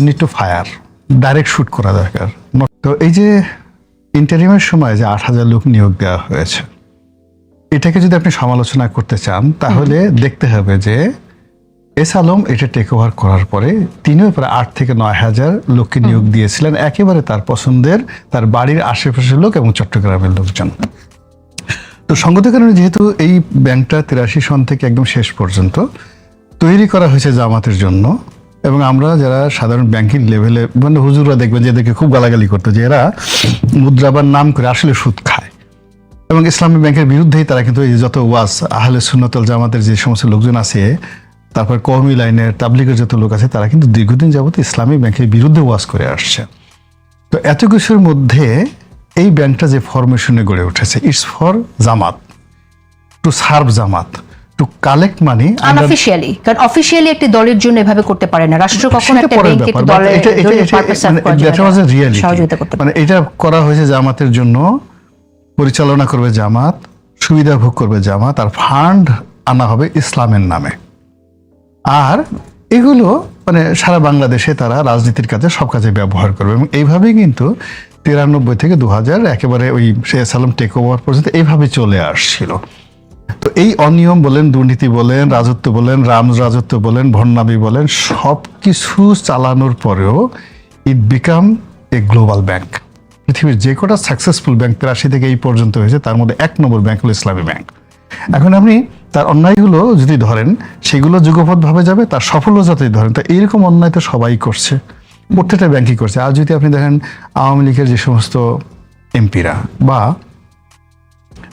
Need to fire, direct shoot করা দরকার। তো এই যে ইন্টারিমের সময় যে 8,000 লোক নিয়োগ দেওয়া হয়েছে, এটাকে যদি আপনি সমালোচনা করতে চান তাহলে দেখতে হবে যে এস আলম এটা টেক ওভার করার পরে তিনিও প্রায় 8 থেকে 9,000 লোককে নিয়োগ দিয়েছিলেন, একেবারে তার পছন্দের, তার বাড়ির আশেপাশের লোক এবং চট্টগ্রামের লোকজন। তো সঙ্গত কারণে যেহেতু এই ব্যাংকটা 83 সন থেকে একদম শেষ পর্যন্ত তৈরি করা হয়েছে জামাতের জন্য, এবং আমরা যারা সাধারণ ব্যাংকিং লেভেলে মানে হুজুররা দেখবেন যে এদেরকে খুব গালাগালি করতো যে এরা মুদ্রাবার নাম করে আসলে সুদ খায়, এবং ইসলামী ব্যাংকের বিরুদ্ধেই তারা কিন্তু এই যত ওয়াজ আহলে সুন্নাত ওয়াল জামাতের যে সমস্ত লোকজন আছে, তারপর কওমি লাইনের তাবলিগের যত লোক আছে, তারা কিন্তু দীর্ঘদিন যাবত ইসলামী ব্যাংকের বিরুদ্ধে ওয়াজ করে আসছে। তো এত কিছুর মধ্যে এই ব্যাংকটা যে ফরমেশনে গড়ে উঠেছে, it's for Jamaat, to serve Jamaat, to collect money unofficially. কারণ অফিশিয়ালি একটি দলের জন্য এভাবে করতে পারে না রাষ্ট্র, কখনো একটা ব্যাংক একটি দলের পারপাস সার্ভ করার জন্য সহযোগিতা করতে পারে। মানে এটা করা হয়েছে জামাতের জন্য, পরিচালনা করবে জামাত, সুবিধা ভোগ করবে জামাত, আর ফান্ড আনা হবে ইসলামের নামে। আর এগুলো মানে সারা বাংলাদেশে তারা রাজনীতির কাজে সব কাজে ব্যবহার করবে, এবং এইভাবেই কিন্তু 93 থেকে 2000 একেবারে ওই এস আলম টেক ওভার পর্যন্ত এইভাবে চলে আসছিল। তো এই অনিয়ম বলেন, দুর্নীতি বলেন, রাজত্ব বলেন, রাজত্ব বলেন, ভণ্ডামি বলেন, সব কিছু চালানোর পরেও ইট বিকাম এ গ্লোবাল ব্যাংক। পৃথিবীর যে কটা সাকসেসফুল ব্যাংক 83 থেকে এই পর্যন্ত হয়েছে, তার মধ্যে 1 নম্বর ব্যাংক হলো ইসলামী ব্যাংক। এখন আপনি তার অন্যায়গুলো যদি ধরেন, সেগুলো যুগপৎভাবে যাবে, তার সফলও যাতে ধরেন। তা এইরকম অন্যায় তো সবাই করছে, প্রত্যেকটা ব্যাংকই করছে। আর যদি আপনি দেখেন আওয়ামী লীগের যে সমস্ত এমপিরা বা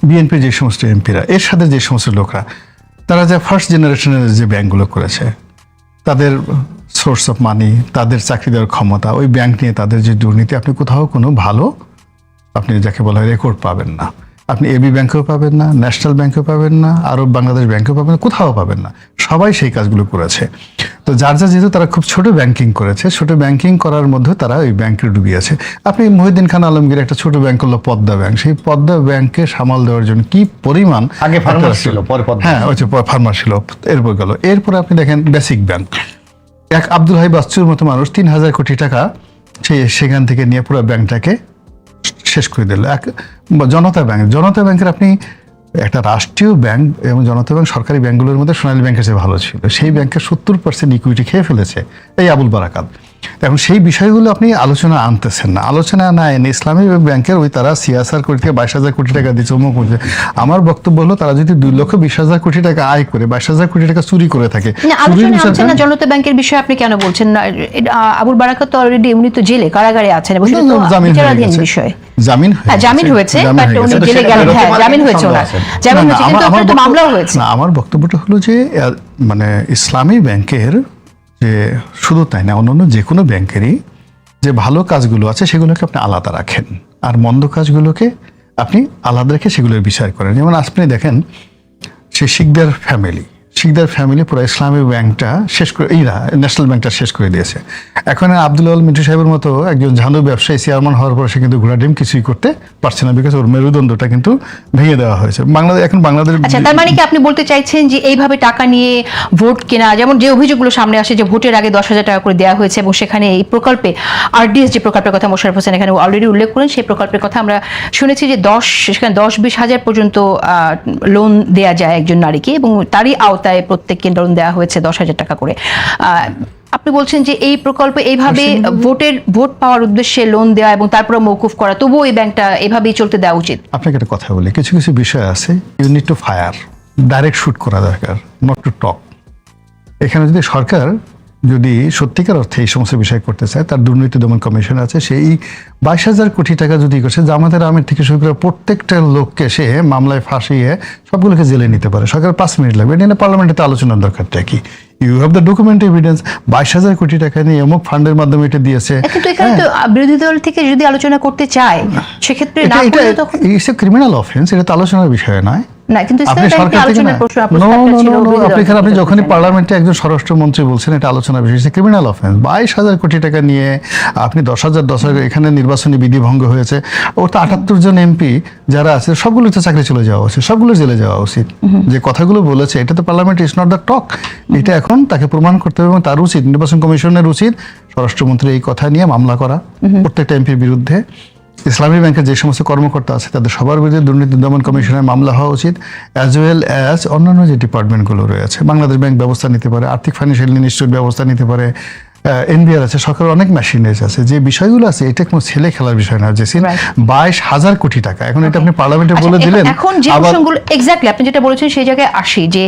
বিএনপির যে সমস্ত এমপিরা, এর সাথে যে সমস্ত লোকরা, তারা যে ফার্স্ট জেনারেশনের যে ব্যাংকগুলো করেছে, তাদের সোর্স অফ মানি, তাদের চাকরি দেওয়ার ক্ষমতা, ওই ব্যাংক নিয়ে তাদের যে দুর্নীতি, আপনি কোথাও কোনো ভালো আপনি যাকে বলা হয় রেকর্ড পাবেন না। আপনি এবি ব্যাংকেও পাবেন না, ন্যাশনাল ব্যাংকেও পাবেন না, আরব বাংলাদেশ ব্যাংকেও পাবেন না, কোথাও পাবেন না। সবাই সেই কাজগুলো করেছে। তো যার যেহেতু তারা খুব ছোট ব্যাংকিং করেছে, ছোট ব্যাংকিং করার মধ্যে তারা ওই ব্যাংকে ডুবিয়েছে। আপনি মহিউদ্দিন খান আলমগীর একটা ছোট ব্যাংক করলো পদ্মা ব্যাংক, সেই পদ্মা ব্যাংকে সামাল দেওয়ার জন্য কি পরিমাণ, আগে ফার্মার ছিল, পরে পদ্মা, হ্যাঁ ওই ফার্মার ছিল, এরপর গেল। এরপরে আপনি দেখেন বেসিক ব্যাংক, এক আব্দুল হাই বাচ্চুর মতো মানুষ 3,000 কোটি টাকা সেখান থেকে নিয়ে পুরো ব্যাংকটাকে শেষ করে দিল। এক জনতা ব্যাংকের আপনি একটা রাষ্ট্রীয় ব্যাংক এবং জনতা ব্যাংক সরকারি ব্যাংকগুলোর মধ্যে সোনালী ব্যাংকের চেয়ে ভালো ছিল, সেই ব্যাংকের 70% ইকুইটি খেয়ে ফেলেছে এই আবুল বারাকাত। এখন সেই বিষয়গুলো আপনি আলোচনা আনতেছেন না, আলোচনা না এনে ইসলামী ব্যাংকের ওই তারা সিএসআর কোটি থেকে 22,000 কোটি টাকা দিচ্ছে, অমুক করছে। আমার বক্তব্য হলো তারা যদি 2,20,000 কোটি টাকা আয় করে 22,000 কোটি টাকা চুরি করে থাকে। আলোচনা জনতা ব্যাংকের বিষয়ে আপনি কেন বলছেন না? আবুল বারাকাত তো অলরেডি উনি তো জেলে, কারাগারে আছেন, জামিন হয়েছে, বাট উনি জেলে গেলেন। হ্যাঁ, জামিন হয়েছে ওনার, জামিন হয়েছে, কিন্তু একটা মামলাও হয়েছে। না, আমার বক্তব্যটা হলো যে মানে ইসলামী ব্যাংকের যে শুধু তাই না, অন্যান্য যে কোনো ব্যাংকেরই যে ভালো কাজগুলো আছে সেগুলোকে আপনি আলাদা রাখেন, আর মন্দ কাজগুলোকে আপনি আলাদা রেখে সেগুলোর বিচার করেন। যেমন আপনি দেখেন সে শিকদার ফ্যামিলি পুরো ইসলামী ব্যাংকটা শেষ করে, এই ন্যাশনাল ব্যাংকটা শেষ করে দিয়েছে। এখন আব্দুল আল মিন্টু সাহেবের মতো একজন ঝানু ব্যবসায়ী চেয়ারম্যান হওয়ার পর সে কিন্তু ঘোড়া ডিম কিছুই করতে পারছে না, বিকজ ওর মেরুদণ্ডটা কিন্তু ভেঙে দেওয়া হয়েছে। এখন বাংলাদেশ, আচ্ছা, তার মানে কি আপনি বলতে চাইছেন যে এইভাবে টাকা নিয়ে ভোট কেনা, যেমন যে অভিযোগগুলো সামনে আসে যে ভোটের আগে 10,000 টাকা করে দেওয়া হয়েছে, এবং সেখানে এই প্রকল্পে আরডিএস যে প্রকল্পের কথা মোশাররফ হোসেন এখানে অলরেডি উল্লেখ করেন, সেই প্রকল্পের কথা আমরা শুনেছি যে 10-20 হাজার পর্যন্ত লোন দেওয়া যায় একজন নারীকে, এবং তারই আওতায় প্রত্যেককে লোন দেওয়া হয়েছে 10,000 টাকা করে। আপনি বলছেন যে এই প্রকল্পে এইভাবে ভোট পাওয়ার উদ্দেশ্যে লোন দেওয়া এবং তারপরে মওকুফ করা, তবুও এই ব্যাংকটা এইভাবেই চলতে দেওয়া উচিত। আপনাকে একটা কথা বলি, কিছু কিছু বিষয় আছে, you need to fire, direct shoot করা দরকার, নট টু টক। এখানে যদি সরকার যদি সত্যিকার অর্থে এই সমস্ত বিষয় করতে চায়, তার দুর্নীতি দমন কমিশন আছে, সেই 22,000 কোটি টাকা যদি করছে, জামাতের আমির থেকে শুরু করে প্রত্যেকটা লোককে সে মামলায় ফাঁসিয়ে সবগুলোকে জেলে নিতে পারে। সরকার 5 মিনিট লাগবে, এটা নিয়ে পার্লামেন্টে আলোচনার দরকারটা কি? You have the document evidence, 22,000 কোটি টাকা নিয়ে অমুক ফান্ডের মাধ্যমে এটা দিয়েছে। কিন্তু এখানে তো বিরোধী দল থেকে যদি আলোচনা করতে চায়, সেক্ষেত্রে না করলে তখন ইটস এ ক্রিমিনাল অফেন্স, এটা তো আলোচনার বিষয় নয়। না, কিন্তু আপনি ইসলামী সরকার ব্যাংকে থেকে আলোচনার না। প্রস্তাবটা ছিল বিরোধী দল আপনি থেকে যখনই করতে পার্লামেন্টে একজন স্বরাষ্ট্রমন্ত্রী বলছেন এটা আলোচনা বিষয়, ক্রিমিনাল অফেন্স। 22,000 কোটি টাকা নিয়ে আপনি 10,000 এখানে নির্বাচনী বিধি ভঙ্গ হয়েছে। ওর তো 78 জন এমপি যারা আছে সবগুলো তো চাকরি চলে যাওয়া উচিত, সবগুলো জেলে যাওয়া উচিত। যে কথাগুলো বলেছে এটা তো parliament is not the talk. এটা এখন তাকে প্রমাণ করতে হবে এবং তার উচিত, নির্বাচন কমিশনের উচিত স্বরাষ্ট্রমন্ত্রী এই কথা নিয়ে মামলা করা প্রত্যেকটা এমপির বিরুদ্ধে। ইসলামী ব্যাংকের যে সমস্ত কর্মকর্তা আছে তাদের সবার বিরুদ্ধে দুর্নীতি দমন কমিশনের মামলা হওয়া উচিত, অ্যাজ ওয়েল অ্যাজ অন্যান্য যে ডিপার্টমেন্টগুলো রয়েছে। বাংলাদেশ ব্যাংক ব্যবস্থা নিতে পারে, আর্থিক ফাইন্যান্সিয়াল ইনস্টিটিউট ব্যবস্থা নিতে পারে, এনবিআর আছে, সরকারের অনেক মেশিনারিজ আছে। যে বিষয়গুলো আছে এটা কোনো ছেলে খেলার বিষয় না। জেসিন, 22,000 কোটি টাকা, এখন এটা আপনি পার্লামেন্টে বলে দিলেন। এখন যে প্রসঙ্গগুলো এক্স্যাক্টলি আপনি যেটা বলেছেন সেই জায়গায় আসি, যে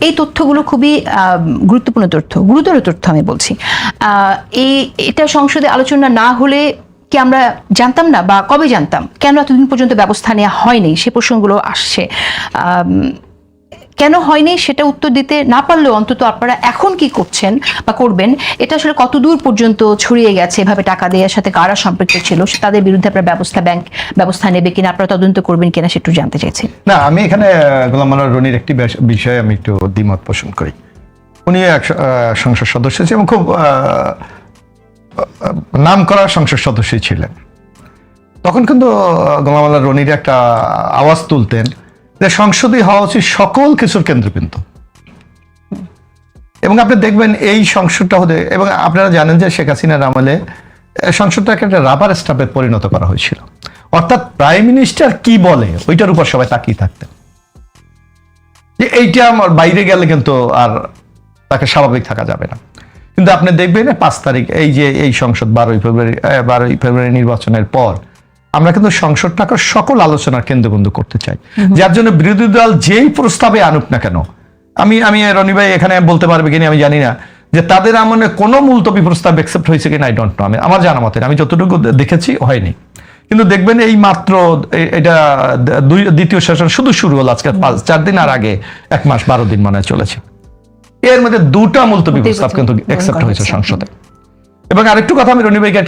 এই তথ্যগুলো খুবই গুরুত্বপূর্ণ তথ্য, গুরুতর তথ্য আমি বলছি। এটা সংসদে আলোচনা না হলে কি আমরা জানতাম না, বা কবে জানতাম? কেন এতদিন পর্যন্ত ব্যবস্থা নেওয়া হয়নি? সে প্রশ্নগুলো আসছে। কেন হয়নি সেটা উত্তর দিতে না পারলেও অন্তত আপনারা এখন কি করছেন বা করবেন, এটা আসলে কত দূর পর্যন্ত ছড়িয়ে গেছে, এভাবে টাকা দেওয়ার সাথে কারা সম্পৃক্ত ছিল, তাদের বিরুদ্ধে আপনার ব্যাংক ব্যবস্থা নেবে কিনা, আপনারা তদন্ত করবেন কিনা, সেটা জানতে চাইছি। না, আমি এখানে গোলাম মাওলানা রনির একটি বিষয়ে আমি একটু দ্বিমত পোষণ করি। উনি এক সংসদ সদস্য ছিলেন এবং খুব নাম করা সংসদ সদস্যই ছিলেন। তখন কিন্তু গোলাম মাওলানা রনির একটা আওয়াজ তুলতেন যে সংসদই হওয়া উচিত সকল কিছুর কেন্দ্রবিন্দু। এবং আপনি দেখবেন এই সংসদটা হতে, এবং আপনারা জানেন যে শেখ হাসিনার আমলে সংসদটাকে একটা রাবার স্টাম্পে পরিণত করা হয়েছিল। অর্থাৎ প্রাইম মিনিস্টার কি বলে ওইটার উপর সবাই তাকিয়ে থাকতেন, যে এইটা আমার বাইরে গেলে কিন্তু আর তাকে স্বাভাবিক থাকা যাবে না। কিন্তু আপনি দেখবেন 5 তারিখ এই যে এই সংসদ 12ই ফেব্রুয়ারি নির্বাচনের পর আমরা কিন্তু সংসদটাকে সকল আলোচনার কেন্দ্রবিন্দু করতে চাই, যার জন্য বিরোধী দল যেই প্রস্তাবে আনুক না কেন, আমি রনি ভাই এখানে বলতে পারবে কিনা আমি জানি না যে তাদের আমলে কোনো মুলতবি প্রস্তাব অ্যাকসেপ্ট হয়েছে কিনা, আই ডোন্ট নো। আমার জানা মতে, আমি যতটুকু দেখেছি হয়নি। কিন্তু দেখবেন এই মাত্র এটা দ্বিতীয় সেশন শুধু শুরু হলো, আজকে 4 দিন, আর আগে 1 মাস 12 দিন মনে হয় চলেছে। এর মধ্যে 2টা মুলতবি প্রস্তাব কিন্তু অ্যাকসেপ্ট হয়েছে সংসদে। এবং আরেকটু কথা আমি রনি ভাইকে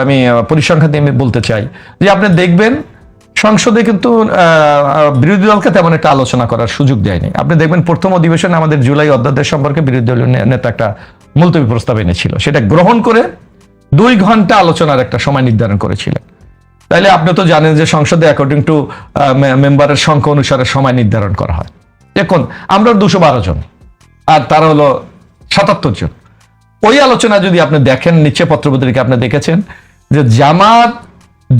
আমি পরিসংখ্যান দিয়ে বলতে চাই যে আপনি দেখবেন সংসদে কিন্তু বিরোধী দলকে তেমন একটা আলোচনা করার সুযোগ দেয়নি। আপনি দেখবেন প্রথম অধিবেশনে আমাদের জুলাই অধ্যাদেশ সম্পর্কে বিরোধী দলীয় নেতা একটা মুলতবি প্রস্তাব এনেছিল, সেটা গ্রহণ করে 2 ঘন্টা আলোচনার একটা সময় নির্ধারণ করেছিলেন। তাইলে আপনি তো জানেন যে সংসদে অ্যাকর্ডিং টু মেম্বারের সংখ্যা অনুসারে সময় নির্ধারণ করা হয়। দেখুন আমরা 212 জন আর তারা হলো 77 জন। ওই আলোচনা যদি আপনি দেখেন, নিচে পত্রপত্রিকা আপনি দেখেছেন যে জামাত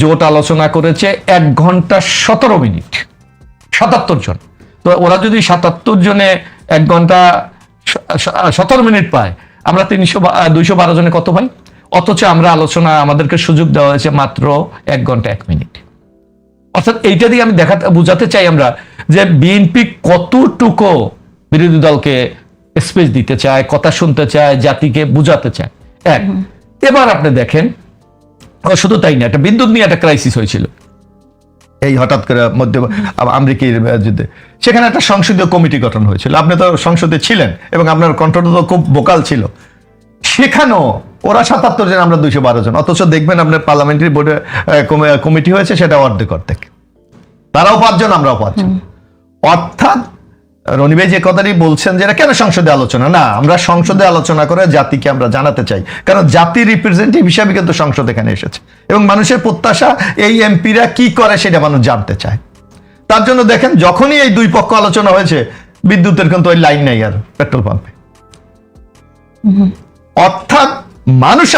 জোট আলোচনা করেছে 1 ঘন্টা 17 মিনিট, 77 জন। তো ওরা যদি 77 জনে 1 ঘন্টা 17 মিনিট পায়, আমরা 212 জনে কত পাই? অথচ আমরা আলোচনা, আমাদেরকে সুযোগ দেওয়া হয়েছে মাত্র 1 ঘন্টা 1 মিনিট। অর্থাৎ এইটা দিয়ে আমি বুঝাতে চাই আমরা যে বিএনপি কতটুকু বিরোধী দলকে স্পেস দিতে চায়, কথা শুনতে চায়, জাতিকে বুঝাতে চায়। এবার আপনি দেখেন, শুধু তাই না, একটা বিদ্যুৎ নিয়ে একটা ক্রাইসিস হয়েছিল এই হঠাৎ করে মধ্য আমেরিকার যুদ্ধে। সেখানে একটা সংসদীয় কমিটি গঠন হয়েছিল, আপনি তো সংসদে ছিলেন এবং আপনার কণ্ঠটা তো খুব ভোকাল ছিল। সেখানেও ওরা 77 জন, আমরা 212 জন। অথচ দেখবেন আপনার পার্লামেন্টারি বোর্ডে কমিটি হয়েছে, সেটা অর্ধেক। তারাও 5 জন, আমরাও 5 জন। অর্থাৎ রনি ভাই যে কথাটি বলছেন যে এটা কেন সংসদে আলোচনা না, আমরা সংসদে আলোচনা করে জাতিকে আমরা জানাতে চাই, কারণ জাতির রিপ্রেজেন্টেটিভ হিসাবে কিন্তু সংসদ এখানে এসেছে এবং মানুষের প্রত্যাশা এই এমপিরা কি করে সেটা মানুষ জানতে চায়। তার জন্য দেখেন যখনই এই 2 পক্ষ আলোচনা হয়েছে, বিদ্যুতের কিন্তু ওই লাইন নাই আর পেট্রোল পাম্পে। অর্থাৎ মানুষ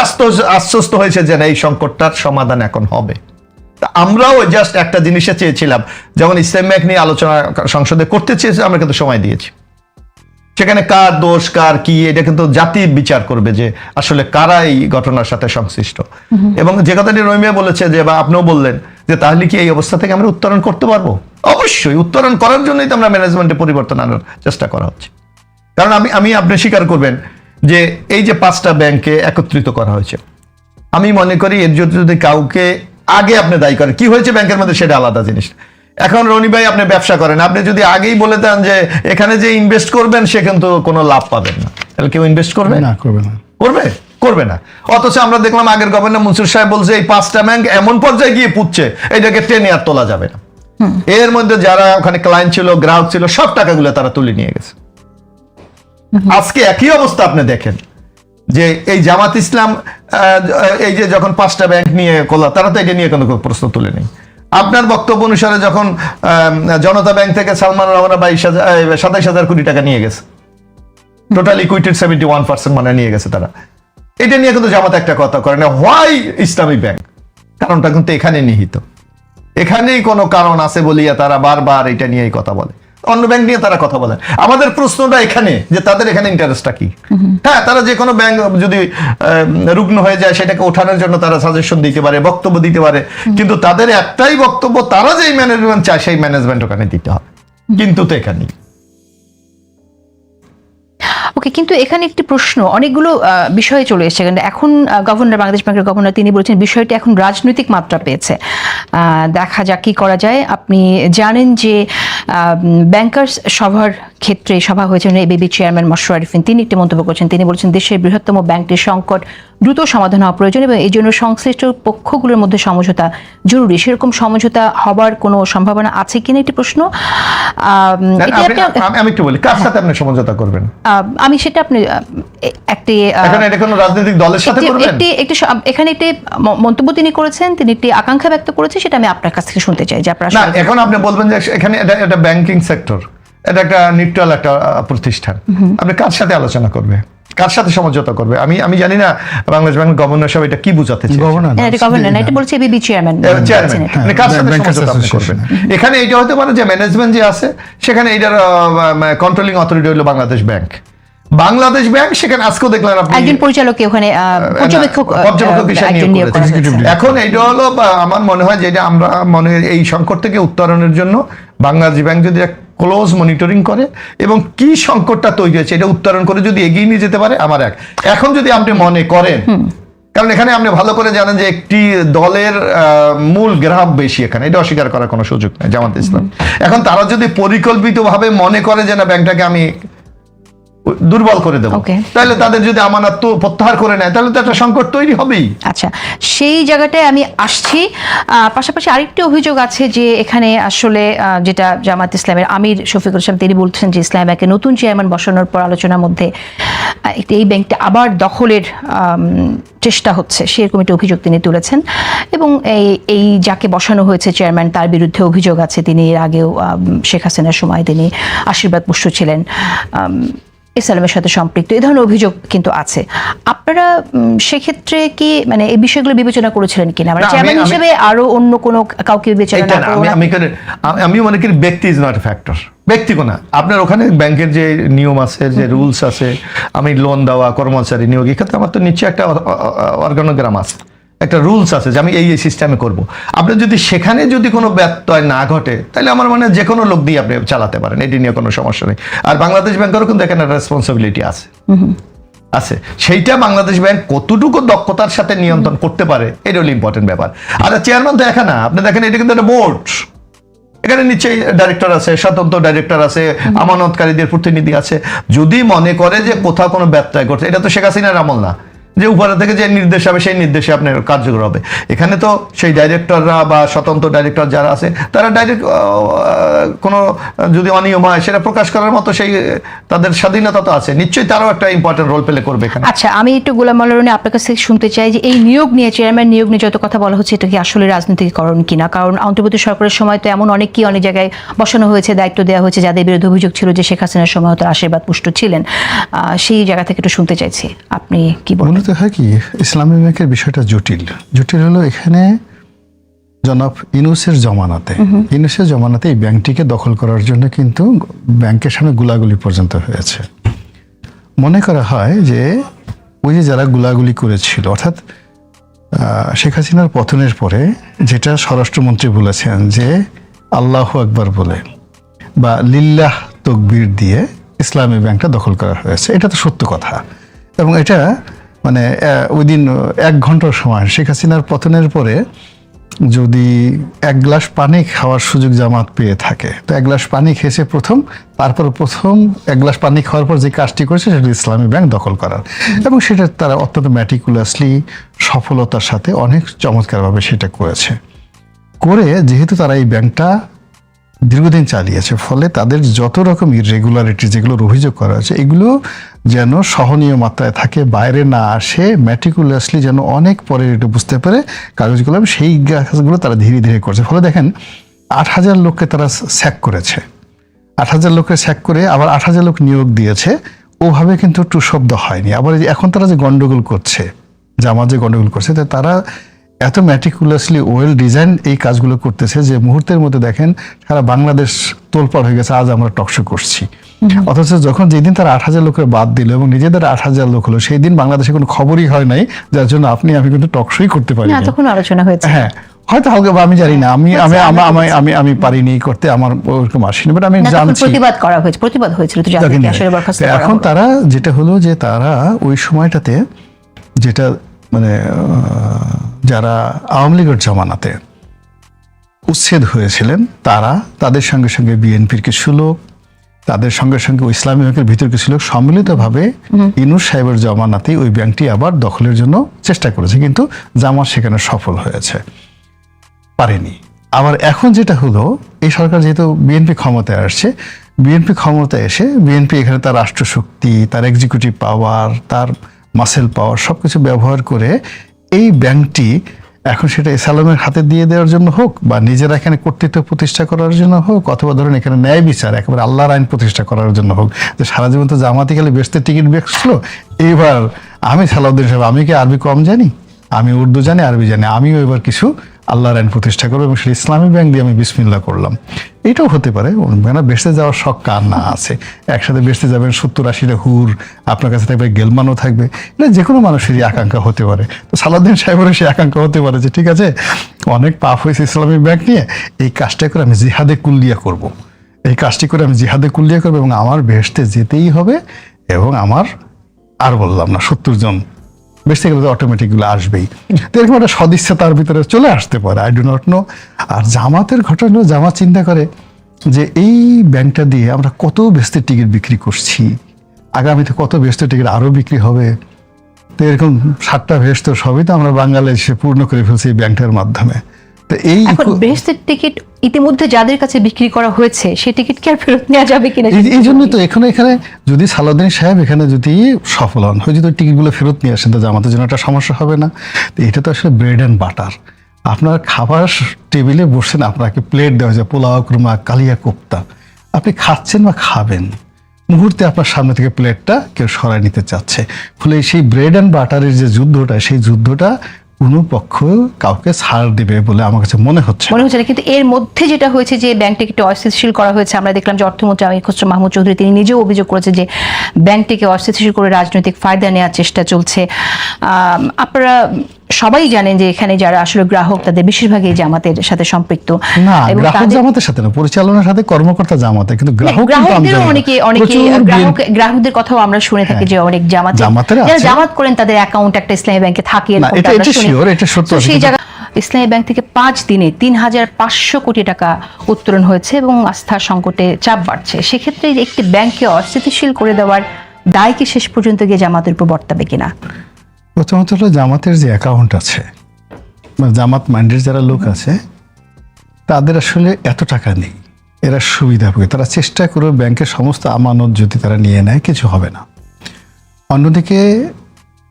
আশ্বস্ত হয়েছে যে এই সংকটটার সমাধান এখন হবে। আমরাও জাস্ট একটা জিনিসে চেয়েছিলাম, যেমন ইসলাম ব্যাংক নিয়ে আলোচনা সংসদে করতে চেয়েছে, আমরা কিন্তু সময় দিয়েছি। সেখানে কার দোষ কার কি এটা কিন্তু জাতি বিচার করবে যে আসলে কারা এই ঘটনার সাথে সংশ্লিষ্ট। এবং যে কথাটি রহিমিয়া বলেছে যে, বা আপনিও বললেন যে তাহলে কি এই অবস্থা থেকে আমরা উত্তরণ করতে পারবো? অবশ্যই উত্তরণ করার জন্যই তো আমরা ম্যানেজমেন্টে পরিবর্তন আনার চেষ্টা করা হচ্ছে। কারণ আমি আপনি স্বীকার করবেন যে এই যে 5টা ব্যাংকে একত্রিত করা হয়েছে, আমি মনে করি এর যদি কাউকে আগে আপনি দায়ী করেন, কি হয়েছে ব্যাংকের মধ্যে সেটা আলাদা জিনিস। এখন রনি ভাই আপনি ব্যবসা করেন, আপনি যদি আগেই বলে দেন যে এখানে যে ইনভেস্ট করবেন সে কিন্তু কোনো লাভ পাবেন না, তাহলে কেউ ইনভেস্ট করবে না, করবে না। অথচ আমরা দেখলাম আগের গভর্নর মনসুর সাহেব বলছে এই 5টা ব্যাংক এমন পর্যায়ে গিয়ে পুচ্ছে এটাকে টেনে আর তোলা যাবে না। এর মধ্যে যারা ওখানে ক্লায়েন্ট ছিল, গ্রাহক ছিল, সব টাকাগুলো তারা তুলে নিয়ে গেছে। আজকে একই অবস্থা আপনি দেখেন যে এই জামাত ইসলাম এই যে যখন 5টা ব্যাংক নিয়ে করলো, তারা তো এটা নিয়ে কোনো প্রশ্ন তুলে নেই। আপনার বক্তব্য অনুসারে যখন জনতা ব্যাংক থেকে সালমান রহমানা 27,000 কোটি টাকা নিয়ে গেছে, টোটাল ইকুইটির 71% মানে নিয়ে গেছে তারা, এটা নিয়ে কিন্তু জামাত একটা কথা করে না, হোয়াই ইসলামী ব্যাংক, কারণটা কিন্তু এখানে নিহিত। এখানেই কোনো কারণ আছে বলিয়া তারা বারবার এটা নিয়েই কথা বলে, অন্য ব্যাংক নিয়ে তারা কথা বলে। আমাদের প্রশ্নটা এখানে যে তাদের এখানে ইন্টারেস্টটা কি। হ্যাঁ, তারা যে কোনো ব্যাংক যদি রুগ্ন হয়ে যায় সেটাকে ওঠানোর জন্য তারা সাজেশন দিতে পারে, বক্তব্য দিতে পারে, কিন্তু তাদের একটাই বক্তব্য, তারা যেই ম্যানেজমেন্ট চায় সেই ম্যানেজমেন্ট ওখানে দিতে হবে, কিন্তু তো এখানেই। ওকে, কিন্তু এখানে একটি প্রশ্ন, অনেকগুলো বিষয়ে চলে এসেছে। কিন্তু এখন গভর্নর, বাংলাদেশ ব্যাংকের গভর্নর, তিনি বলেছেন বিষয়টি এখন রাজনৈতিক মাত্রা পেয়েছে, দেখা যাক কি করা যায়। আপনি জানেন যে ব্যাংকার্স সভার ক্ষেত্রে সভা হয়েছে, এবিবি চেয়ারম্যান মশরুর আরিফিন তিনি একটি মন্তব্য করেছেন। তিনি বলেছেন দেশের বৃহত্তম ব্যাংকটির সংকট দ্রুত সমাধান হওয়া প্রয়োজন এবং এই জন্য সংশ্লিষ্ট পক্ষগুলোর মধ্যে সমঝোতা জরুরি। সেরকম সমঝোতা হবার কোনো সম্ভাবনা আছে কিনা একটি প্রশ্ন। আমি একটু বলি, কার সাথে আপনি সমঝোতা করবেন? আমি সেটা আপনি একটি এটা কোনো রাজনৈতিক দলের সাথে করবেন? এখানে একটি মন্তব্য তিনি করেছেন, তিনি একটি আকাঙ্ক্ষা ব্যক্ত করেছেন, সেটা আমি আপনার কাছ থেকে শুনতে চাই যে আপনারা। না, এখন আপনি বলবেন যে এখানে এটা ব্যাংকিং সেক্টর, এটা একটা নিউট্রাল একটা প্রতিষ্ঠান, আপনি কার সাথে আলোচনা করবে, কার সাথে সমঝোতা করবে? আমি জানি না বাংলাদেশ ব্যাংকের গভর্নর সাহেব এটা কি বোঝাতে চাইছেন। গভর্নর না, এটা বলছে এবিবি চেয়ারম্যান। মানে কার সাথে সমঝোতা আপনি করবেন? এখানে এটা হতে পারে যে ম্যানেজমেন্ট যে আছে সেখানে এটার কন্ট্রোলিং অথরিটি হলো বাংলাদেশ ব্যাংক। বাংলাদেশ ব্যাংক সেখানে আজকেও দেখলেন আপনি একজন পরিচালক ওখানে পর্যবেক্ষক হিসেবে নিয়োগ করেছেন। এখন এটা হলো আমার মনে হয় যে আমরা এই সংকট থেকে উত্তরণের জন্য বাংলাদেশ ব্যাংক যদি ক্লোজ মনিটরিং করে এবং কি সংকটটা তৈরি হয়েছে এটা উত্তরণ করে যদি এগিয়ে নিয়ে যেতে পারে, আমার এখন যদি আপনি মনে করেন, কারণ এখানে আপনি ভালো করে জানেন যে একটি দলের মূল গ্রাহক বেশি, এখানে এটা অস্বীকার করার কোনো সুযোগ নেই জামাত ইসলাম। এখন তারা যদি পরিকল্পিতভাবে মনে করে যে না ব্যাংকটাকে আমি দুর্বল করে দেবো, তাহলে তাদের যদি আমানত প্রত্যাহার করে নেয় তাহলে তো একটা সংকট তৈরি হবেই। আচ্ছা, সেই জায়গাটায় আমি আসছি। পাশাপাশি আরেকটি অভিযোগ আছে যে এখানে আসলে যেটা জামাত ইসলামের আমির শফিকুল ইসলাম তিনি বলছেন যে ইসলামী ব্যাংকে নতুন চেয়ারম্যান বসানোর পর আলোচনার মধ্যে এই ব্যাংকটা আবার দখলের চেষ্টা হচ্ছে, সেরকম একটি অভিযোগ তিনি তুলেছেন। এবং এই যাকে বসানো হয়েছে চেয়ারম্যান তার বিরুদ্ধে অভিযোগ আছে, তিনি এর আগেও শেখ হাসিনার সময় তিনি আশীর্বাদ পুষ্ট ছিলেন, ইসলামের সাথে সম্পৃক্ত, এই ধরনের অভিযোগ কিন্তু আছে। আপনারা সেক্ষেত্রে কি মানে এই বিষয়গুলো বিবেচনা করেছিলেন কিনা, মানে চেয়ারম্যান হিসেবে আরো অন্য কোনো কাউকে বিবেচনা না করে? আমি মনে করি ব্যক্তি ইজ নট এ ফ্যাক্টর, ব্যক্তি কোনা আপনার ওখানে ব্যাংকের যে নিয়ম আছে, যে রুলস আছে, আমি লোন দেওয়া, কর্মচারী নিয়োগ, এক্ষেত্রে আমার তো নিশ্চয়ই একটা অর্গানোগ্রাম আছে, একটা রুলস আছে যে আমি এই সিস্টেমে করব। আপনার যদি সেখানে যদি কোনো ব্যত্যয় না ঘটে তাহলে আমার মনে হয় যে কোনো লোক দিয়ে আপনি চালাতে পারেন, এটি নিয়ে কোনো সমস্যা নেই। আর বাংলাদেশ ব্যাংকেরও কিন্তু এখানে রেসপন্সিবিলিটি আছে, সেইটা বাংলাদেশ ব্যাংক কতটুকু দক্ষতার সাথে নিয়ন্ত্রণ করতে পারে এটা হলো ইম্পর্টেন্ট ব্যাপার। আর চেয়ারম্যান তো এখানে আপনি দেখেন এটা কিন্তু একটা বোর্ড, এখানে নিশ্চয়ই ডাইরেক্টর আছে, স্বতন্ত্র ডাইরেক্টর আছে, আমানতকারীদের প্রতিনিধি আছে। যদি মনে করে যে কোথাও কোনো ব্যত্যয় ঘটছে, এটা তো শেখ হাসিনার আমল না যে উপরে থেকে যে নির্দেশ হবে সেই নির্দেশে আপনার কার্যকর হবে। এখানে তো সেই ডাইরেক্টররা বা স্বতন্ত্র ডাইরেক্টর যারা আছে তারা ডাইরেক্ট কোনো যদি অনিয়ম হয় সেটা প্রকাশ করার মতো সেই তাদের স্বাধীনতা তো আছে, নিশ্চয়ই তারাও একটা ইম্পর্টেন্ট রোল প্লে করবে এখানে। আচ্ছা, আমি একটু গোলাম মাওলা রনি আপনার কাছে শুনতে চাই যে এই নিয়োগ নিয়ে, চেয়ারম্যান নিয়োগ নিয়ে যত কথা বলা হচ্ছে এটা কি আসলে রাজনীতিকরণ কিনা? কারণ অন্তর্বর্তী সরকারের সময় তো এমন অনেক জায়গায় বসানো হয়েছে, দায়িত্ব দেওয়া হয়েছে যাদের বিরুদ্ধে অভিযোগ ছিল যে শেখ হাসিনার সময় তার আশীর্বাদ পুষ্ট ছিলেন, সেই জায়গা থেকে একটু শুনতে চাইছি আপনি কি বলেন। মূলত হয় কি, ইসলামী ব্যাংকের বিষয়টা জটিল হলো এখানে জনাব ইউনূসের জমানাতে এই ব্যাংকটিকে দখল করার জন্য কিন্তু ব্যাংকের সামনে গুলাগুলি পর্যন্ত হয়েছে। মনে করা হয় যে ওই যে যারা গুলাগুলি করেছিল, অর্থাৎ শেখ হাসিনার পতনের পরে যেটা স্বরাষ্ট্রমন্ত্রী বলেছেন যে আল্লাহু আকবার বলে বা লিল্লাহ তাকবীর দিয়ে ইসলামী ব্যাংকটা দখল করা হয়েছে, এটা তো সত্য কথা। এবং এটা মানে ওই দিন 1 ঘন্টার সময় শেখ হাসিনার পতনের পরে যদি 1 গ্লাস পানি খাওয়ার সুযোগ জামাত পেয়ে থাকে তো 1 গ্লাস পানি খেয়েছে তারপর প্রথম 1 গ্লাস পানি খাওয়ার পর যে কাজটি করেছে সেটা ইসলামী ব্যাংক দখল করার, এবং সেটা তারা অত্যন্ত ম্যাটিকুলাসলি সফলতার সাথে অনেক চমৎকারভাবে সেটা করেছে। যেহেতু তারা এই ব্যাংকটা দীর্ঘদিন চালিয়েছে, ফলে তাদের যত রকম ইরেগুলারিটি যেগুলোর অভিযোগ করা হয়েছে এগুলো যেন সহনীয় মাত্রায় থাকে, বাইরে না আসে, ম্যাটিকুলাসলি যেন অনেক পরে এটা বুঝতে পারে কাগজগুলো, সেই কাজগুলো তারা ধীরে ধীরে করছে। ফলে দেখেন 8,000 লোককে তারা স্যাক করেছে, 8,000 লোককে স্যাক করে আবার 8,000 লোক নিয়োগ দিয়েছে, ওভাবে কিন্তু টু শব্দ হয়নি। আবার এই যে এখন তারা যে গন্ডগোল করছে, জামাত যে গন্ডগোল করছে, তো তারা এত ম্যাটিকুলাসলি ওয়েল ডিজাইন এই কাজগুলো করতেছে যে মুহূর্তের মধ্যে দেখেন সারা বাংলাদেশ তোলপাড় হয়ে গেছে, আজ আমরা টকশো করছি। অথচ যখন যেদিন তারা 8,000 লোকের বাদ দিল এবং নিজেদের 8,000 লোক হলো, সেই দিন বাংলাদেশে কোনো খবরই হয় নাই, যার জন্য আপনি আমি কিন্তু টকশোই করতে পারি না, তখন আলোচনা হয়েছে। হ্যাঁ, হয়তো হালকা বা আমি জানি না, আমি আমি আমি আমি আমি পারিনি করতে, আমার ওরকম আসেনি, বাট আমি না, তখন জানছি প্রতিবাদ হয়েছিল তো যাদেরকে আসলে বরখাস্ত করা এখন হলো। তারা যেটা হলো যে তারা ওই সময়টাতে যেটা মানে যারা আওয়ামী লীগের জমানাতে উচ্ছেদ হয়েছিলেন, তারা তাদের সঙ্গে সঙ্গে বিএনপির কিছু লোক, তাদের সঙ্গে সঙ্গে ইসলামী ব্যাংকের ভিতর কিছু লোক সম্মিলিতভাবে ইনুস সাহেবের জমানাতেই ওই ব্যাংকটি আবার দখলের জন্য চেষ্টা করেছে, কিন্তু জামাত সেখানে সফল হয়েছে, পারেনি। আবার এখন যেটা হলো, এই সরকার যেহেতু বিএনপি ক্ষমতায় আসছে, বিএনপি ক্ষমতায় এসে বিএনপি এখানে তার রাষ্ট্রশক্তি, তার এক্সিকিউটিভ পাওয়ার, তার মাসেল পাওয়ার সবকিছু ব্যবহার করে এই ব্যাংকটি এখন সেটা এসালামের হাতে দিয়ে দেওয়ার জন্য হোক, বা নিজেরা এখানে কর্তৃত্ব প্রতিষ্ঠা করার জন্য হোক, অথবা ধরুন এখানে ন্যায় বিচার একেবারে আল্লাহর আইন প্রতিষ্ঠা করার জন্য হোক, যে সারা জীবন তো জামাতি গেলে বেচতে টিকিট বেচছিল, এইবার আমি সালাউদ্দিন সাহেব, আমি কি আরবি কম জানি? আমি উর্দু জানি, আরবি জানি, আমিও এবার কিছু আল্লাহর আইন প্রতিষ্ঠা করবো এবং সেটা ইসলামী ব্যাংক দিয়ে আমি বিসমিল্লাহ করলাম। এটাও হতে পারে, মানে বেসতে যাওয়ার শখ কার না আছে? একসাথে বেসতে যাবেন 70-80টা হুর, আপনার কাছে থাকবে, গেলমানও থাকবে, এটা যে কোনো মানুষেরই আকাঙ্ক্ষা হতে পারে। তো সালাউদ্দিন সাহেবেরও সেই আকাঙ্ক্ষা হতে পারে যে ঠিক আছে, অনেক পাপ হয়েছে ইসলামী ব্যাংক নিয়ে, এই কাজটা করে আমি জিহাদে কুল্লিয়া করব, এই কাজটি করে আমি জিহাদে কুল্লিয়া করবো এবং আমার বেহেশতে যেতেই হবে, এবং আমার আর বললাম না 70 জন বেসতে গেলে তো অটোমেটিকগুলো আসবেই। তো এরকম একটা সদিচ্ছা তার ভিতরে চলে আসতে পারে, আই ডু নট নো। আর জামাতের ঘটনা, জামাত চিন্তা করে যে এই ব্যাংকটা দিয়ে আমরা কত বেস্তের টিকিট বিক্রি করছি, আগামীতে কত বেস্তের টিকিট আরও বিক্রি হবে, তো এরকম 7টা ভেস্ত সবই তো আমরা বাংলাদেশে পূর্ণ করে ফেলছি এই ব্যাংকটার মাধ্যমে। তো এই এখন বেহেশতের টিকিট ইতিমধ্যে যাদের কাছে বিক্রি করা হয়েছে, সেই টিকিট কি আর ফেরত নেওয়া যাবে কিনা? এই জন্যই তো এখানে যদি সালাউদ্দিন সাহেব এখানে যদি সফল হন, হয় যদি টিকিটগুলো ফেরত নিয়ে আসেন, তো জামাতের জন্য একটা সমস্যা হবে না। তো এটা তো আসলে ব্রেড অ্যান্ড বাটার। আপনার খাবার টেবিলে বসছেন, আপনাকে প্লেট দেওয়া হয়েছে পোলাও, কুরমা, কালিয়া কোপ্তা, আপনি খাচ্ছেন বা খাবেন, মুহূর্তে আপনার সামনে থেকে প্লেটটা কেউ সরাই নিতে চাচ্ছে। ফলে সেই ব্রেড অ্যান্ড বাটারের যে যুদ্ধটা, সেই যুদ্ধটা কোনো পক্ষ কাউকে ছাড় দিবে বলে আমার কাছে মনে হচ্ছে না। কিন্তু এর মধ্যে যেটা হয়েছে যে ব্যাংকটিকে একটু অস্থিতিশীল করা হয়েছে, আমরা দেখলাম যে অর্থমন্ত্রী আমির খসরু মাহমুদ চৌধুরী তিনি নিজেও অভিযোগ করেছে যে ব্যাংকটিকে অস্থিতিশীল করে রাজনৈতিক ফায়দা নেওয়ার চেষ্টা চলছে। আপনারা সবাই জানেন যে এখানে যারা আসলে গ্রাহক, তাদের বেশিরভাগই জামাতের সাথে সম্পৃক্ত। না, গ্রাহক জামাতের সাথে না, পরিচালনার সাথে কর্মকর্তা জামাতে, কিন্তু গ্রাহকদের কথাও আমরা শুনে থাকি যে অনেক জামাত করেন, তাদের অ্যাকাউন্ট একটা ইসলামী ব্যাংকে থাকে। সেই জায়গা ইসলামী ব্যাংক থেকে 5 দিনে 3,500 কোটি টাকা উত্তোলন হয়েছে এবং আস্থার সংকটে চাপ বাড়ছে। সেক্ষেত্রে একটি ব্যাংককে অস্থিতিশীল করে দেওয়ার দায় কি শেষ পর্যন্ত গিয়ে জামাতের উপর বর্তাবে কিনা? প্রথমত হলো জামাতের যে অ্যাকাউন্ট আছে, জামাত মাইন্ডের যারা লোক আছে, তাদের আসলে এত টাকা নেই, এরা সুবিধা পাবে, তারা চেষ্টা করবে ব্যাংকের সমস্ত আমানত যদি তারা নিয়ে নেয় কিছু হবে না। অন্যদিকে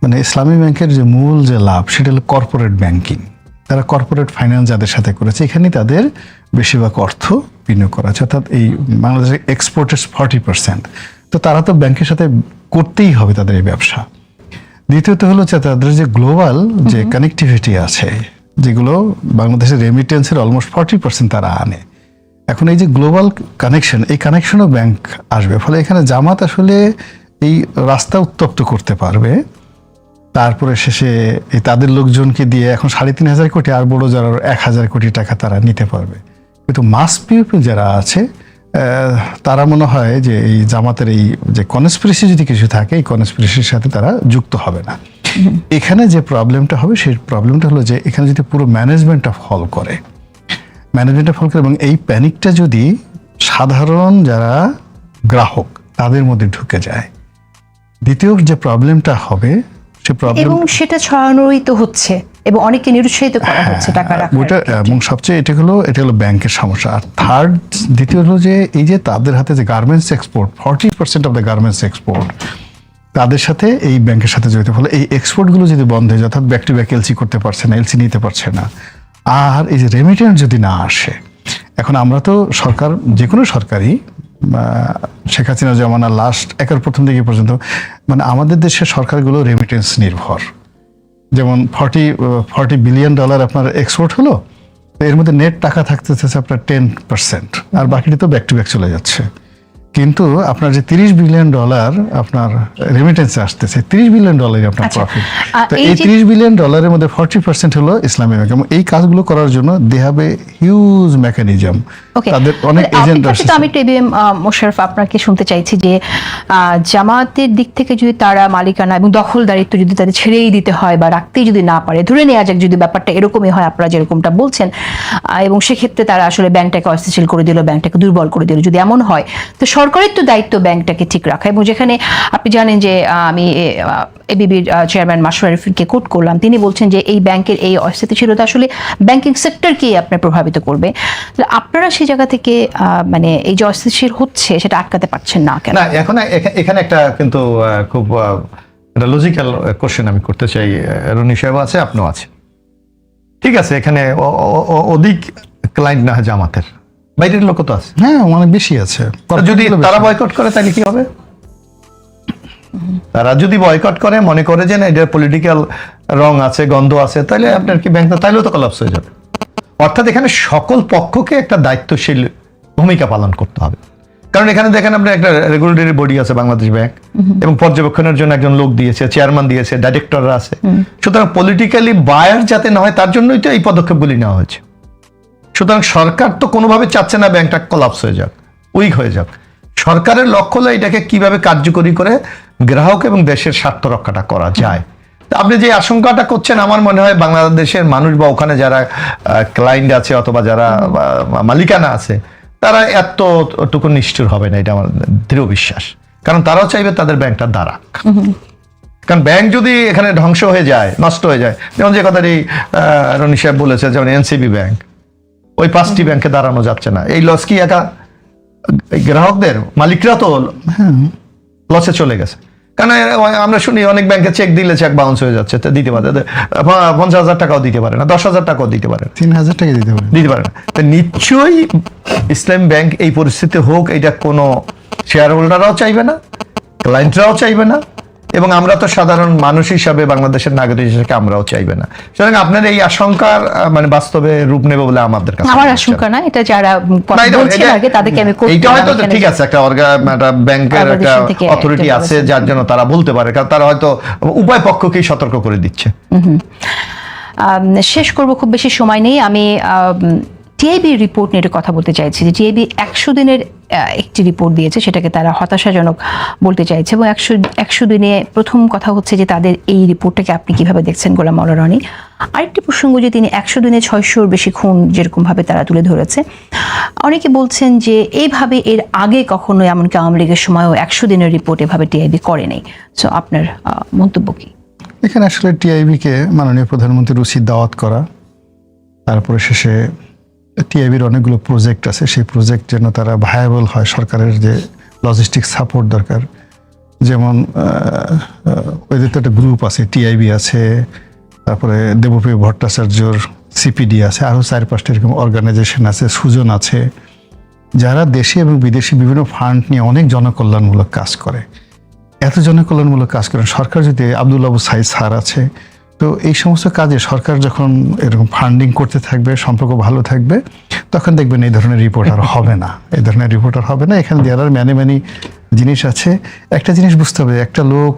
মানে ইসলামী ব্যাংকের যে মূল যে লাভ, সেটা হলো কর্পোরেট ব্যাংকিং। তারা কর্পোরেট ফাইন্যান্স যাদের সাথে করেছে, এখানেই তাদের বেশিরভাগ অর্থ বিনিয়োগ করা আছে, অর্থাৎ এই বাংলাদেশের এক্সপোর্টের 40%। তো তারা তো ব্যাংকের সাথে করতেই হবে তাদের এই ব্যবসা। দ্বিতীয়ত হলো যে তাদের যে গ্লোবাল যে কানেক্টিভিটি আছে, যেগুলো বাংলাদেশের রেমিটেন্সের অলমোস্ট 40% তারা আনে। এখন এই যে গ্লোবাল কানেকশন, এই কানেকশনও ব্যাংক আসবে, ফলে এখানে জামাত আসলে এই রাস্তা উত্তপ্ত করতে পারবে। তারপরে শেষে এই তাদের লোকজনকে দিয়ে এখন 3,500 কোটি, আর বড় যারা 1,000 কোটি টাকা তারা নিতে পারবে। কিন্তু মাস পিপল যারা আছে, তারা মনে হয় যে এই জামাতের এই যে কনস্পিরেসি যদি কিছু থাকে, এই কনস্পিরেসির সাথে তারা যুক্ত হবে না। এখানে যে প্রবলেমটা হবে, সেই প্রবলেমটা হলো যে এখানে যদি পুরো ম্যানেজমেন্টটা ফল করে এবং এই প্যানিকটা যদি সাধারণ যারা গ্রাহক তাদের মধ্যে ঢুকে যায়, দ্বিতীয় যে প্রবলেমটা হবে, সে প্রবলেম এবং সেটা ছড়ানোই তো হচ্ছে। এবং অনেককে নিরুৎসাহিত করা হচ্ছে টাকা রাখার ওটা এবং সবচেয়ে এটা হলো ব্যাংকের সমস্যা। আর দ্বিতীয় হলো যে এই যে তাদের হাতে যে garments export, 40% of the garments export তাদের সাথে এই ব্যাংকের সাথে জড়িত। ফলে এই এক্সপোর্টগুলো যদি বন্ধ হয়ে যায়, অর্থাৎ ব্যাক টু ব্যাক এলসি করতে পারছে না, এলসি নিতে পারছে না, আর এই যে রেমিটেন্স যদি না আসে, এখন আমরা তো সরকার, যে কোনো সরকারই, শেখ হাসিনা জমানা লাস্ট একের প্রথম দিকে পর্যন্ত, মানে আমাদের দেশের সরকারগুলো রেমিটেন্স নির্ভর। যেমন $40 বিলিয়ন আপনার এক্সপোর্ট হলো, তো এর মধ্যে নেট টাকা থাকতেছে আপনার 10%, আর বাকিটা তো ব্যাক টু ব্যাক চলে যাচ্ছে। কিন্তু আপনার যে $30 বিলিয়ন আপনার রেমিটেন্সে আসতেছে, $30 বিলিয়ন আপনার আচ্ছা, প্রফিট। তো এই এই যে- $30 বিলিয়ন মধ্যে 40% হলো ইসলামী ব্যাংক, এবং এই কাজগুলো করার জন্য they have a huge mechanism, okay, তাদের অনেক এজেন্ট আছে। তো আমি টিবিএম মোশাররফ আপনাকে শুনতে চাইছি যে জামাতের দিক থেকে যদি তারা মালিকানা এবং দখলদারিত্ব যদি তাদের ছেড়েই দিতে হয় বা রাখতেই যদি না পারে, ধরে নেওয়া যাক যদি ব্যাপারটা এরকমই হয় আপনারা যেরকমটা বলছেন, এবং সেক্ষেত্রে তারা আসলে ব্যাংকটাকে অস্থিতিশীল করে দিল, ব্যাংকটাকে দুর্বল করে দিল, যদি এমন হয়, তো সরকারের তো দায়িত্ব ব্যাংকটাকে ঠিক রাখা। এবং যেখানে আপনি জানেন যে আমি এবিবির চেয়ারম্যান মাসুর আরিফিনকে কোট করলাম, তিনি বলছেন যে এই ব্যাংকের এই অস্থিতিশীলতা আসলে ব্যাংকিং সেক্টরকে আপনার প্রভাবিত করবে। আপনারা সেই জায়গা থেকে মানে এই যে অস্থিতিশীল হচ্ছে সেটা আটকাতে পারছেন না কেন? না, এখন এখানে একটা কিন্তু খুব একটা লজিক্যাল কোশ্চেন আমি করতে চাই। রনি সাহেব আছে, আপনিও আছে, ঠিক আছে, এখানে অধিক ক্লায়েন্ট না হয় জামাতের, বাইরের লোক তো আছে, হ্যাঁ, অনেক বেশি আছে। যদি তারা বয়কট করে তাহলে কি হবে? তারা যদি বয়কট করে, মনে করে যে না এটার পলিটিক্যাল রং আছে, গন্ধ আছে, তাহলে আপনার কি ব্যাংক, তাইলেও তো কলাপস হয়ে যাবে। অর্থাৎ এখানে সকল পক্ষকে একটা দায়িত্বশীল ভূমিকা পালন করতে হবে। কারণ এখানে দেখেন আপনার একটা রেগুলেটরি বডি আছে বাংলাদেশ ব্যাংক, এবং পর্যবেক্ষণের জন্য একজন লোক দিয়েছে, চেয়ারম্যান দিয়েছে, ডাইরেক্টররা আছে। সুতরাং পলিটিক্যালি বায়ার যাতে না হয় তার জন্যই তো এই পদক্ষেপগুলি নেওয়া হয়েছে। সুতরাং সরকার তো কোনোভাবে চাচ্ছে না ব্যাংকটা কলাপস হয়ে যাক, উইক হয়ে যাক। সরকারের লক্ষ্য হলো এটাকে কিভাবে কার্যকরী করে গ্রাহক এবং দেশের স্বার্থ রক্ষাটা করা যায়। তা আপনি যে আশঙ্কাটা করছেন, আমার মনে হয় বাংলাদেশের মানুষ বা ওখানে যারা ক্লায়েন্ট আছে অথবা যারা মালিকানা আছে, তারা এতটুকু নিষ্ঠুর হবে না, এটা আমার দৃঢ় বিশ্বাস। কারণ তারাও চাইবে তাদের ব্যাংকটা দাঁড়াক। কারণ ব্যাংক যদি এখানে ধ্বংস হয়ে যায়, নষ্ট হয়ে যায়, যেমন যে কথাটি রনি সাহেব বলেছে, যেমন এনসিবি ব্যাংক, ওই 5টি ব্যাংকে দাঁড়ানো যাচ্ছে না। এই লস কি একা গ্রাহকদের, মালিকরা তো লসে চলে গেছে। কারণ আমরা শুনি অনেক ব্যাংকে চেক দিলে চেক বাউন্স হয়ে যাচ্ছে, দিতে পারে 50,000 টাকাও দিতে পারে না, 10,000 টাকাও দিতে পারে না, 3,000 টাকা দিতে পারে না। তো নিশ্চয়ই ইসলাম ব্যাংক এই পরিস্থিতি হোক, এটা কোনো শেয়ার হোল্ডাররাও চাইবে না, ক্লায়েন্টরাও চাইবে না, এবং আমরা তো সাধারণ মানুষ হিসাবে, বাংলাদেশের নাগরিক হিসেবে আমরাও চাইবে না। সুতরাং আপনার এই আশঙ্কার মানে বাস্তবে রূপ নেবে বলে আমাদের কাছে আমার আশঙ্কা না, এটা যারা বলছেন আগে তাদেরকে আমি এইটা হয়তো ঠিক আছে, একটা ব্যাংকের একটা অথরিটি আছে যার জন্য তারা বলতে পারে, কারণ তারা হয়তো উভয় পক্ষকেই সতর্ক করে দিচ্ছে। শেষ করব, খুব বেশি সময় নেই। আমি টিআইবি রিপোর্ট নিয়ে কথা বলতে চাইছি যে টিআইবি 100 দিনের একটি রিপোর্ট দিয়েছে, সেটাকে তারা হতাশাজনক বলতে চাইছে। এবং 100 দিনে প্রথম কথা হচ্ছে যে তাদের এই রিপোর্টটাকে আপনি কিভাবে দেখছেন গোলাম মাওলা রনি? আরেকটি প্রসঙ্গ যে তিনি 100 দিনে 600-র বেশি খুন যেরকম ভাবে তারা তুলে ধরেছে, অনেকে বলছেন যে এইভাবে এর আগে কখনো, এমনকি আওয়ামী লীগের সময়ও 100 দিনের রিপোর্ট এভাবে টিআইবি করেনি। সো আপনার মন্তব্য কি? এখানে আসলে টিআইবিকে মাননীয় প্রধানমন্ত্রীর উচিত দাওয়াত করা, তারপরে শেষে টিআইবির অনেকগুলো প্রজেক্ট আছে, সেই প্রজেক্ট যেন তারা ভায়াবল হয়। সরকারের যে লজিস্টিক সাপোর্ট দরকার, যেমন ওদের তো একটা গ্রুপ আছে, টিআইবি আছে, তারপরে দেবপ্রিয় ভট্টাচার্যর সিপিডি আছে, আরও 4-5টা এরকম অর্গানাইজেশন আছে, সুজন আছে, যারা দেশি এবং বিদেশি বিভিন্ন ফান্ড নিয়ে অনেক জনকল্যাণমূলক কাজ করে। এত জনকল্যাণমূলক কাজ করেন সরকার, যদি আব্দুল আবু সাইদ স্যার আছে, তো এই সমস্ত কাজে সরকার যখন এরকম ফান্ডিং করতে থাকবে, সম্পর্ক ভালো থাকবে, তখন দেখবেন এই ধরনের রিপোর্ট আর হবে না, এই ধরনের রিপোর্ট আর হবে না। এখানে দেয়ার ম্যানি জিনিস আছে। একটা জিনিস বুঝতে হবে, একটা লোক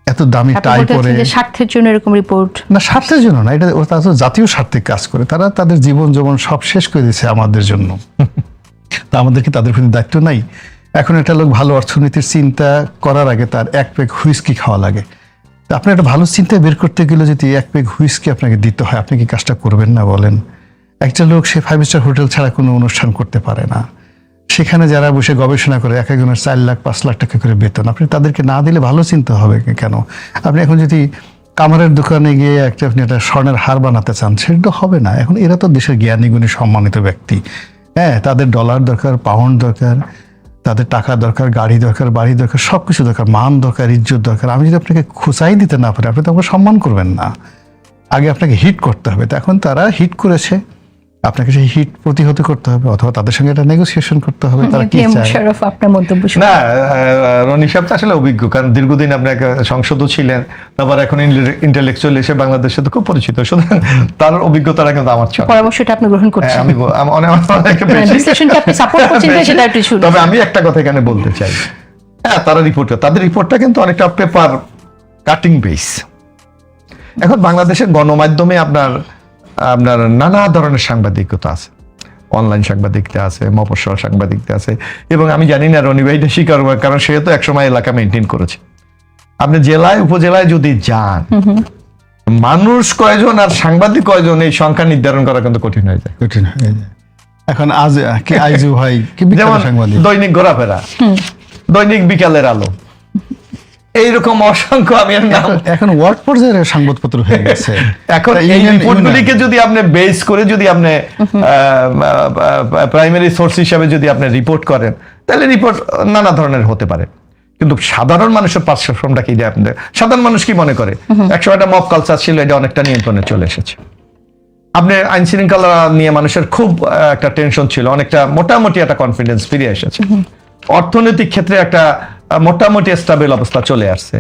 এত দামি টাই পরে, স্বার্থের জন্য এরকম রিপোর্ট না, স্বার্থের জন্য না, এটা তারা তো জাতীয় স্বার্থে কাজ করে, তারা তাদের জীবন সব শেষ করে দিয়েছে আমাদের জন্য। তা আমাদেরকে তাদের প্রতি দায়িত্ব নাই? এখন একটা লোক ভালো অর্থনীতির চিন্তা করার আগে তার 1 পেগ হুইস্কি খাওয়া লাগে। তা আপনি একটা ভালো চিন্তা বের করতে গেলে যদি 1 পেগ হুইস্কি আপনাকে দিতে হয়, আপনি কি কাজটা করবেন না বলেন? একটা লোক সে 5 স্টার হোটেল ছাড়া কোনো অনুষ্ঠান করতে পারে না, সেখানে যারা বসে গবেষণা করে এক একজনের 4 লাখ 5 লাখ টাকা করে বেতন, আপনি তাদেরকে না দিলে ভালো চিন্তা হবে কেন? আপনি এখন যদি কামারের দোকানে গিয়ে আপনি একটা স্বর্ণের হার বানাতে চান, সেটা হবে না। এখন এরা তো দেশের জ্ঞানী গুণী সম্মানিত ব্যক্তি, হ্যাঁ, তাদের ডলার দরকার, পাউন্ড দরকার, তাদের টাকা দরকার, গাড়ি দরকার, বাড়ি দরকার, সব কিছু দরকার, মান দরকার, ইজ্জত দরকার। আমি যদি আপনাকে খুচাই দিতে না পারি, আপনি তো আমাকে সম্মান করবেন না। আগে আপনাকে হিট করতে হবে। তো এখন তারা হিট করেছে, আপনাকে সেই হিট প্রতিহত করতে হবে, অথবা তাদের সঙ্গে একটা নেগোসিয়েশন করতে হবে। তারা কি চায়? মোশাররফ, আপনার মন্তব্য শুনুন। না, রনি সাহেব তো আসলে অভিজ্ঞ, কারণ দীর্ঘদিন আপনি সংসদও ছিলেন, তারপর এখন ইন্টেলেকচুয়াল এসে বাংলাদেশের সাথে খুব পরিচিত, সুতরাং তার অভিজ্ঞতাটা কিন্তু আমার ছিল। পরামর্শটা আপনি গ্রহণ করছেন, আমি অনেক বেশি। বিশ্লেষণকে আপনি সাপোর্ট করছেন, সেটা একটু শুনুন। তবে আমি একটা কথা এখানে বলতে চাই, হ্যাঁ, তাদের রিপোর্টটা কিন্তু অনেকটা পেপার কাটিং বেস। এখন বাংলাদেশের গণমাধ্যমে আপনার নানা ধরনের সাংবাদিকতা আছে, অনলাইন সাংবাদিকতা আছে, মফস্বল সাংবাদিকতা আছে, এবং আমি জানি না রনি ভাইটা স্বীকার হবে, কারণ সে তো একসময় এলাকা মেনটেন করেছে। আপনি জেলায় উপজেলায় যদি যান, মানুষ কয়জন আর সাংবাদিক কয়জন, এই সংখ্যা নির্ধারণ করা কিন্তু কঠিন হয়ে যায়। কঠিন হয়ে যায়। এখন আইজু ভাই কি বিখ্যাত যেমন সাংবাদিক, দৈনিক ঘোরাফেরা, দৈনিক বিকালের আলো, এইরকম অসংখ্য আমি আর নাম। এখন ওয়ার্ড পর্যায়ের সংবাদপত্র হয়ে গেছে। এখন এই রিপোর্টগুলিকে যদি আপনি বেস করে যদি আপনি প্রাইমারি সোর্স হিসাবে যদি আপনি রিপোর্ট করেন, তাহলে রিপোর্ট নানা ধরনের হতে পারে। কিন্তু সাধারণ মানুষের পারসেপশনটা কি, আপনাদের সাধারণ মানুষ কি মনে করে? একসময় একটা মব কালচার ছিল, এটা অনেকটা নিয়ন্ত্রণে চলে এসেছে। আপনি আইন শৃঙ্খলা নিয়ে মানুষের খুব একটা টেনশন ছিল, অনেকটা মোটামুটি একটা কনফিডেন্স ফিরে এসেছে। অর্থনৈতিক ক্ষেত্রে একটা মোটামুটি স্টেবল অবস্থা চলে আসছে।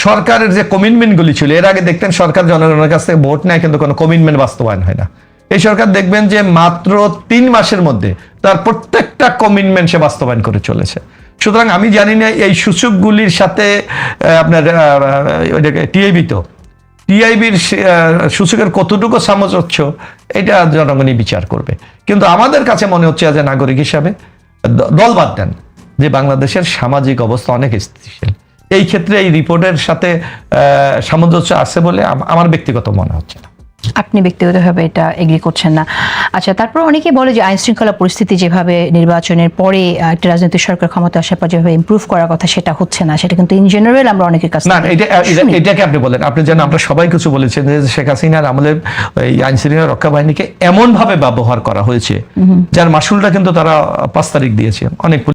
সরকারের যে কমিটমেন্টগুলি ছিল, এর আগে দেখতেন সরকার জনগণের কাছ থেকে ভোট নেয়, কিন্তু কোনো কমিটমেন্ট বাস্তবায়ন হয় না। এই সরকার দেখবেন যে মাত্র 3 মাসের মধ্যে তার প্রত্যেকটা কমিটমেন্ট সে বাস্তবায়ন করে চলেছে। সুতরাং আমি জানি না এই সূচকগুলির সাথে আপনার টিআইবির সূচকের কতটুকু সামঞ্জস্য, এটা জনগণই বিচার করবে। কিন্তু আমাদের কাছে মনে হচ্ছে যে নাগরিক হিসাবে, দল বাদ দেন, যে বাংলাদেশের সামাজিক অবস্থা অনেক স্থিতিশীল। এই ক্ষেত্রে এই রিপোর্টের সাথে সামঞ্জস্য আছে বলে আমার ব্যক্তিগত মনে হচ্ছে না। আপনি ব্যক্তিগতভাবে এটা এগ্রি করছেন না? আচ্ছা, তারপর অনেকে বলে যে আইন শৃঙ্খলা পরিস্থিতি যেভাবে নির্বাচনের পরে একটা রাজনৈতিক সরকার ক্ষমতা আসার পর যেভাবে ইমপ্রুভ করার কথা, সেটা হচ্ছে না। সেটা কিন্তু ইন জেনারেল আমরা অনেকের কাছে না, এটাকে আপনি বলেন, আপনি জানেন আমরা সবাই কিছু বলেছেন যে শেখ হাসিনার আমলের এই আইন শৃঙ্খলা রক্ষা বাহিনীকে এমন ভাবে ব্যবহার করা হয়েছে, যার মাসুলটা কিন্তু তারা 5 তারিখ দিয়েছে। অনেক